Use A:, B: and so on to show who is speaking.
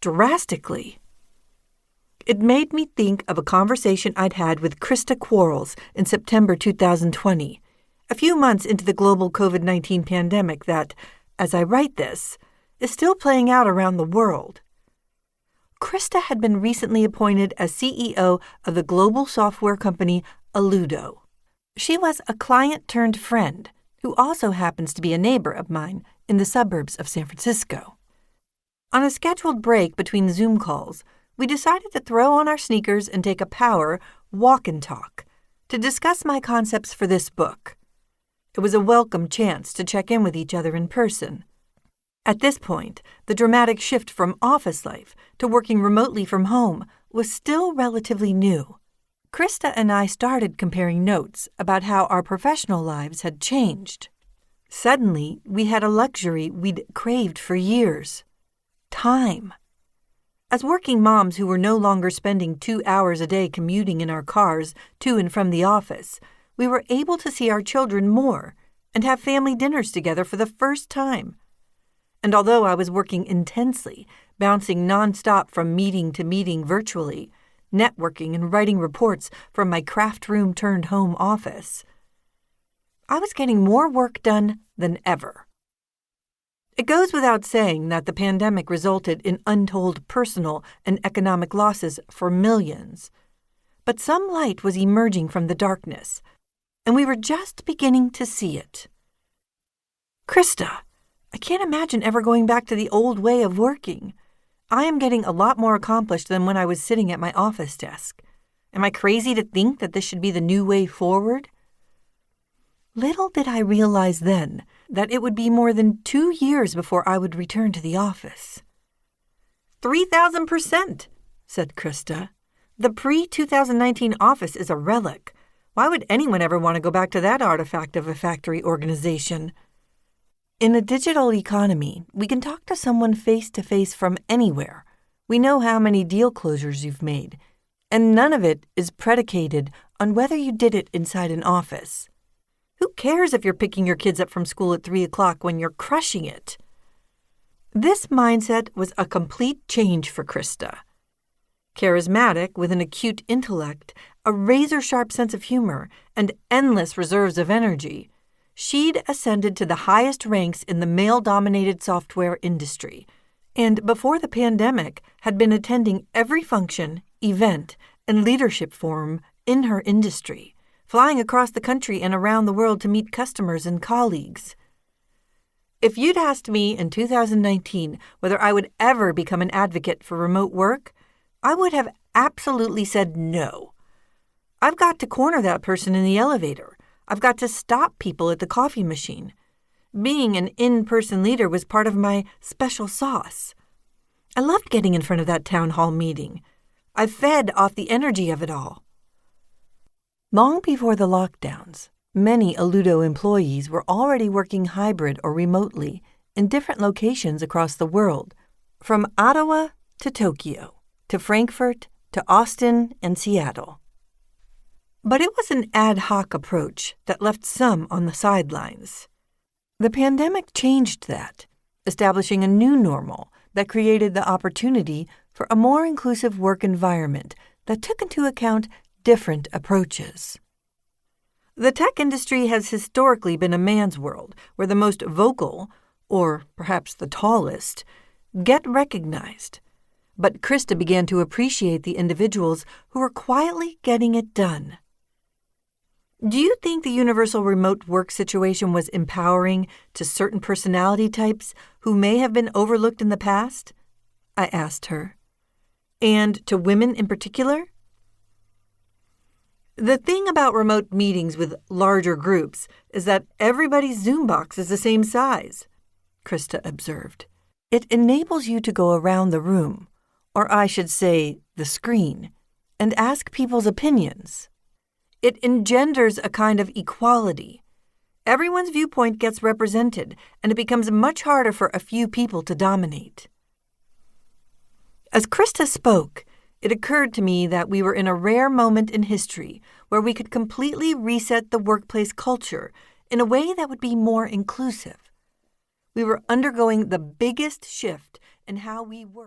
A: drastically. It made me think of a conversation I'd had with Krista Quarles in September 2020, a few months into the global COVID-19 pandemic that, as I write this, is still playing out around the world. Krista had been recently appointed as CEO of the global software company Alludo. She was a client-turned-friend who also happens to be a neighbor of mine in the suburbs of San Francisco. On a scheduled break between Zoom calls, we decided to throw on our sneakers and take a power walk and talk to discuss my concepts for this book. It was a welcome chance to check in with each other in person. At this point, the dramatic shift from office life to working remotely from home was still relatively new. Krista and I started comparing notes about how our professional lives had changed. Suddenly, we had a luxury we'd craved for years: time. As working moms who were no longer spending 2 hours a day commuting in our cars to and from the office, we were able to see our children more and have family dinners together for the first time. And although I was working intensely, bouncing nonstop from meeting to meeting virtually, networking and writing reports from my craft room turned home office, I was getting more work done than ever. It goes without saying that the pandemic resulted in untold personal and economic losses for millions. But some light was emerging from the darkness, and we were just beginning to see it. Krista, I can't imagine ever going back to the old way of working. I am getting a lot more accomplished than when I was sitting at my office desk. Am I crazy to think that this should be the new way forward? Little did I realize then that it would be more than 2 years before I would return to the office. 3,000%, said Krista. The pre-2019 office is a relic. Why would anyone ever want to go back to that artifact of a factory organization? In a digital economy, we can talk to someone face-to-face from anywhere. We know how many deal closures you've made, and none of it is predicated on whether you did it inside an office. Who cares if you're picking your kids up from school at 3 o'clock when you're crushing it? This mindset was a complete change for Krista. Charismatic with an acute intellect, a razor-sharp sense of humor, and endless reserves of energy, she'd ascended to the highest ranks in the male-dominated software industry, and before the pandemic had been attending every function, event, and leadership forum in her industry, flying across the country and around the world to meet customers and colleagues. If you'd asked me in 2019 whether I would ever become an advocate for remote work, I would have absolutely said no. I've got to corner that person in the elevator. I've got to stop people at the coffee machine. Being an in-person leader was part of my special sauce. I loved getting in front of that town hall meeting. I fed off the energy of it all. Long before the lockdowns, many Alludo employees were already working hybrid or remotely in different locations across the world, from Ottawa to Tokyo, to Frankfurt, to Austin and Seattle. But it was an ad hoc approach that left some on the sidelines. The pandemic changed that, establishing a new normal that created the opportunity for a more inclusive work environment that took into account different approaches. The tech industry has historically been a man's world where the most vocal, or perhaps the tallest, get recognized. But Krista began to appreciate the individuals who were quietly getting it done. Do you think the universal remote work situation was empowering to certain personality types who may have been overlooked in the past? I asked her. And to women in particular? The thing about remote meetings with larger groups is that everybody's Zoom box is the same size, Krista observed. It enables you to go around the room, or I should say the screen, and ask people's opinions. It engenders a kind of equality. Everyone's viewpoint gets represented, and it becomes much harder for a few people to dominate. As Krista spoke, it occurred to me that we were in a rare moment in history where we could completely reset the workplace culture in a way that would be more inclusive. We were undergoing the biggest shift in how we work.